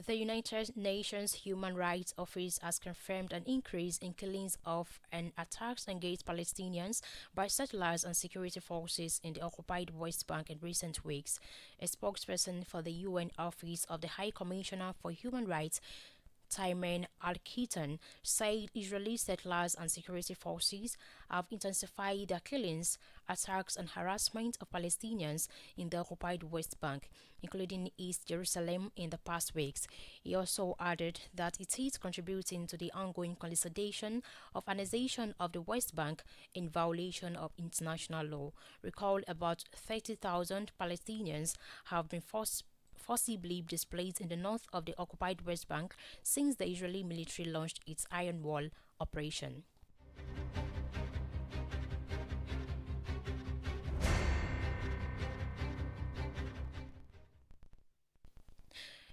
The United Nations Human Rights Office has confirmed an increase in killings of and attacks against Palestinians by settlers and security forces in the occupied West Bank in recent weeks. A spokesperson for the UN Office of the High Commissioner for Human Rights, Taimen Al-Khitan, said Israeli settlers and security forces have intensified their killings, attacks and harassment of Palestinians in the occupied West Bank, including East Jerusalem, in the past weeks. He also added that it is contributing to the ongoing consolidation of annexation of the West Bank in violation of international law. Recall about 30,000 Palestinians have been forcibly displaced in the north of the occupied West Bank since the Israeli military launched its Iron Wall operation.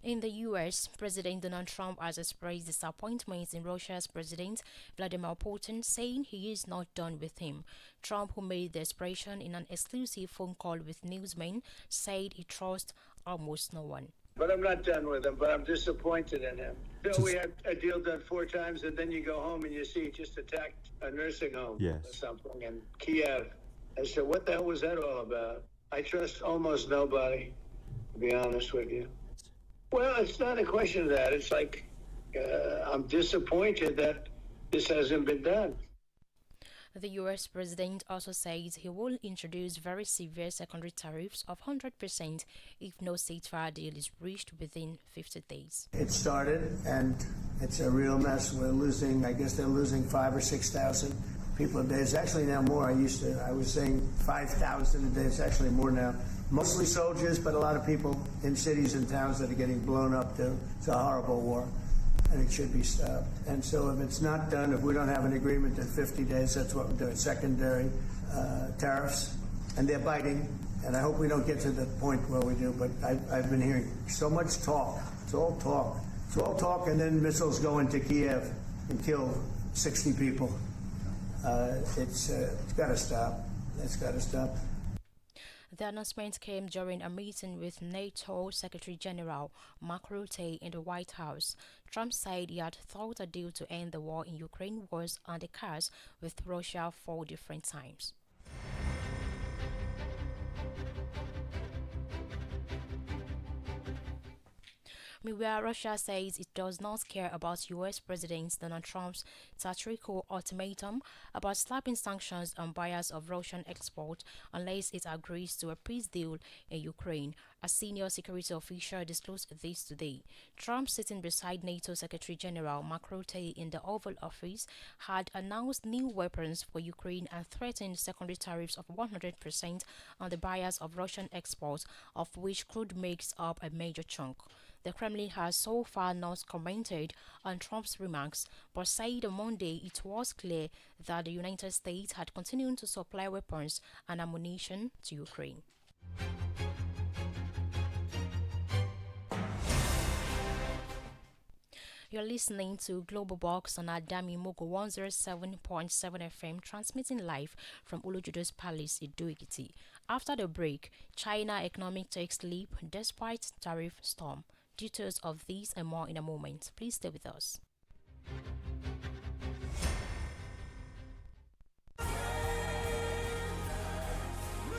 In the U.S., President Donald Trump has expressed disappointment in Russia's President Vladimir Putin, saying he is not done with him. Trump, who made the expression in an exclusive phone call with newsmen, said he trusts almost no one. But I'm not done with him, but I'm disappointed in him. So we had a deal done 4 times, and then you go home and you see he just attacked a nursing home or something in Kiev. I said, what the hell was that all about? I trust almost nobody, to be honest with you. Well, it's not a question of that. It's like I'm disappointed that this hasn't been done. The U.S. president also says he will introduce very severe secondary tariffs of 100% if no ceasefire deal is reached within 50 days. It started, and it's a real mess. We're losing, I guess they're losing 5,000 or 6,000 people a day. It's actually now more. I was saying 5,000 a day. It's actually more now. Mostly soldiers, but a lot of people in cities and towns that are getting blown up too. It's a horrible war, and it should be stopped. And so if it's not done, if we don't have an agreement in 50 days, that's what we're doing, secondary tariffs. And they're biting, and I hope we don't get to the point where we do, but I've been hearing so much talk. It's all talk. It's all talk, and then missiles go into Kiev and kill 60 people. It's got to stop. It's got to stop. The announcement came during a meeting with NATO Secretary General Mark Rutte in the White House. Trump said he had thought a deal to end the war in Ukraine was on the cards with Russia 4 different times. Meanwhile, Russia says it does not care about U.S. President Donald Trump's satirical ultimatum about slapping sanctions on buyers of Russian export unless it agrees to a peace deal in Ukraine. A senior security official disclosed this today. Trump, sitting beside NATO Secretary General Mark Rutte in the Oval Office, had announced new weapons for Ukraine and threatened secondary tariffs of 100% on the buyers of Russian exports, of which crude makes up a major chunk. The Kremlin has so far not commented on Trump's remarks, but said on Monday it was clear that the United States had continued to supply weapons and ammunition to Ukraine. You're listening to Global Box on Adamimogo 107.7 FM, transmitting live from Olujudo's Palace, Ido-Ekiti. After the break, China economic takes leap despite tariff storm. Details of these and more in a moment. Please stay with us.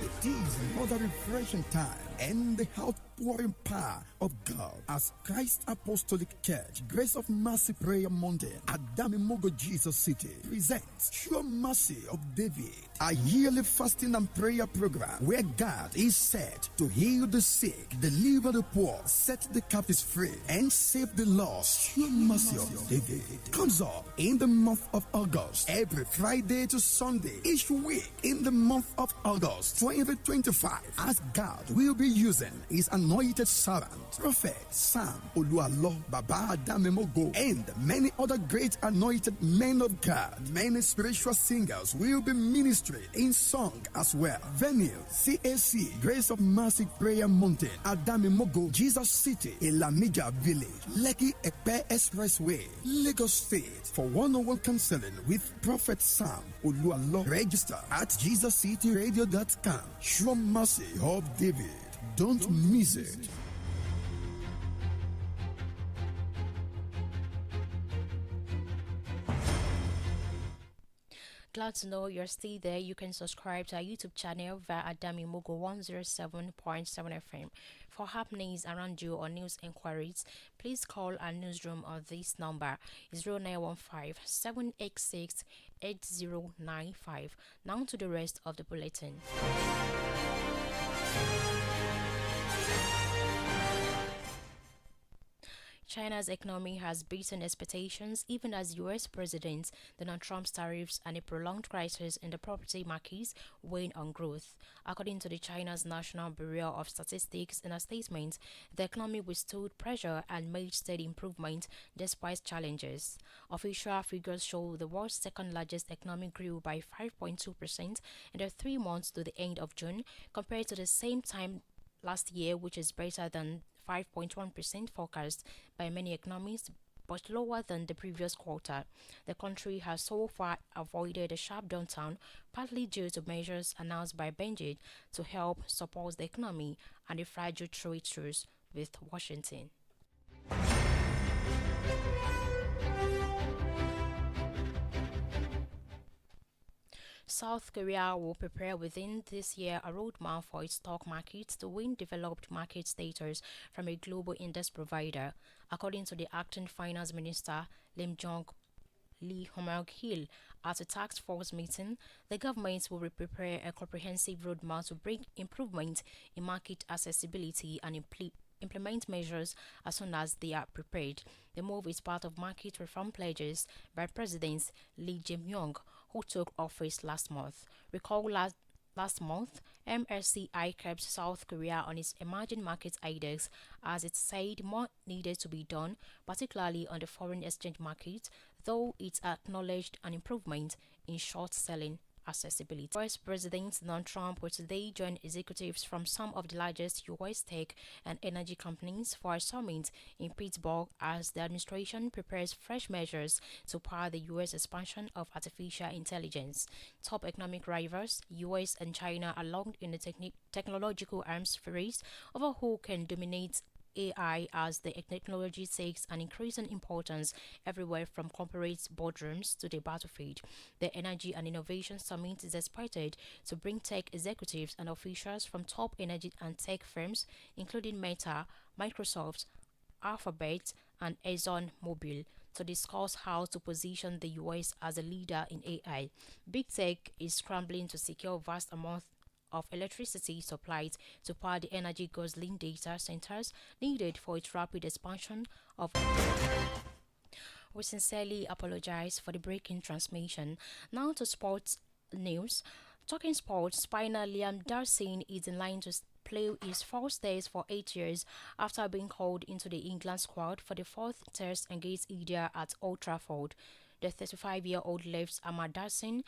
It is another refreshing time and the outpouring power of God as Christ Apostolic Church, Grace of Mercy Prayer Mountain, Adamimogo, Jesus City, presents Sure Mercy of David, a yearly fasting and prayer program where God is set to heal the sick, deliver the poor, set the captives free, and save the lost. Sure Mercy of David comes up in the month of August, every Friday to Sunday, each week in the month of August 2025, as God will be using his anointed servant, Prophet Sam Olualo Baba Adamimogo, and many other great anointed men of God. Many spiritual singers will be ministering in song as well. Venue CAC, Grace of Mercy Prayer Mountain, Adamimogo, Jesus City, Elamija Village, Lekki Epe Expressway, Lagos State. For one-on-one counseling with Prophet Sam Olualo, register at JesusCityRadio.com. Sure Mercy of David. Don't miss it. Glad to know you're still there. You can subscribe to our YouTube channel via Adamimogo 107.7 FM. For happenings around you or news inquiries, please call our newsroom on this number 0915 786 8095. Now to the rest of the bulletin. China's economy has beaten expectations even as U.S. President Donald Trump's tariffs and a prolonged crisis in the property markets weigh on growth. According to the China's National Bureau of Statistics in a statement, the economy withstood pressure and made steady improvement despite challenges. Official figures show the world's second largest economy grew by 5.2% in the 3 months to the end of June compared to the same time last year, which is better than 5.1% forecast by many economists, but lower than the previous quarter. The country has so far avoided a sharp downturn, partly due to measures announced by Beijing to help support the economy and a fragile trade truce with Washington. South Korea will prepare within this year a roadmap for its stock market to win developed market status from a global index provider, according to the acting finance minister Lim Jong-Lee Hill. At a task force meeting, the government will prepare a comprehensive roadmap to bring improvement in market accessibility and implement measures as soon as they are prepared. The move is part of market reform pledges by President Lee Jae-myung, who took office last month. Recall last month, MSCI kept South Korea on its emerging market index as it said more needed to be done, particularly on the foreign exchange market, though it acknowledged an improvement in short selling accessibility. US President Donald Trump will today join executives from some of the largest US tech and energy companies for a summit in Pittsburgh as the administration prepares fresh measures to power the US expansion of artificial intelligence. Top economic rivals, US and China, are locked in the technological arms race over who can dominate AI as the technology takes an increasing importance everywhere from corporate boardrooms to the battlefield. The Energy and Innovation Summit is expected to bring tech executives and officials from top energy and tech firms, including Meta, Microsoft, Alphabet, and ExxonMobil, to discuss how to position the US as a leader in AI. Big tech is scrambling to secure vast amounts of electricity supplied to power the energy guzzling data centers needed for its rapid expansion of. We sincerely apologize for the breaking transmission. Now to sports news. Talking sports, spinner Liam Darcy is in line to play his first test for 8 years after being called into the England squad for the fourth test against India at Old Trafford. The 35-year-old left Ahmad Darcy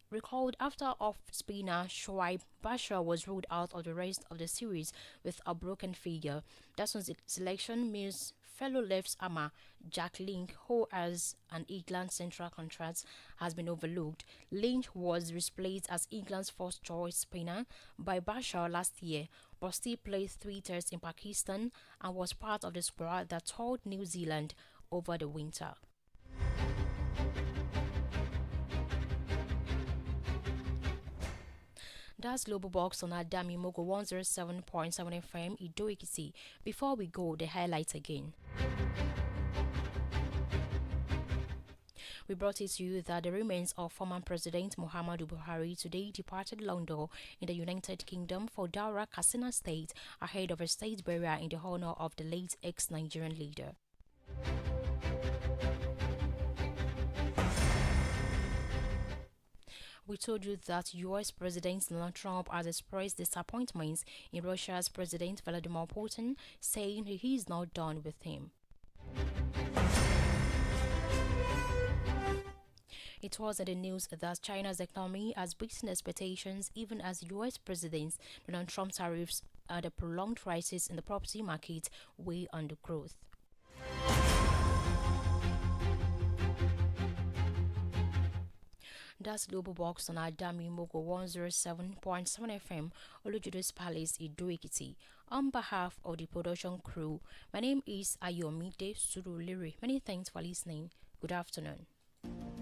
recalled after off-spinner Shoaib Bashir was ruled out of the rest of the series with a broken figure. Darson's selection means fellow left-armer Jack Lynch, who has an England central contract, has been overlooked. Lynch was replaced as England's first-choice spinner by Bashir last year, but still played 3 tests in Pakistan and was part of the squad that toured New Zealand over the winter. That's Global Box on Adamimogo 107.7 FM Idoikisi. Before we go, the highlights again. We brought it to you that the remains of former President Muhammadu Buhari today departed London in the United Kingdom for Daura, Katsina State, ahead of a state burial in the honor of the late ex-Nigerian leader. We told you that US President Donald Trump has expressed disappointment in Russia's President Vladimir Putin, saying he is not done with him. It was in the news that China's economy has beaten expectations even as US President Donald Trump's tariffs and a prolonged crisis in the property market weigh on the growth. That's Global Box on Adamimogo 107.7 FM, Olujudo's Palace, Ido-Ekiti. On behalf of the production crew, my name is Ayomide Surulere. Many thanks for listening. Good afternoon.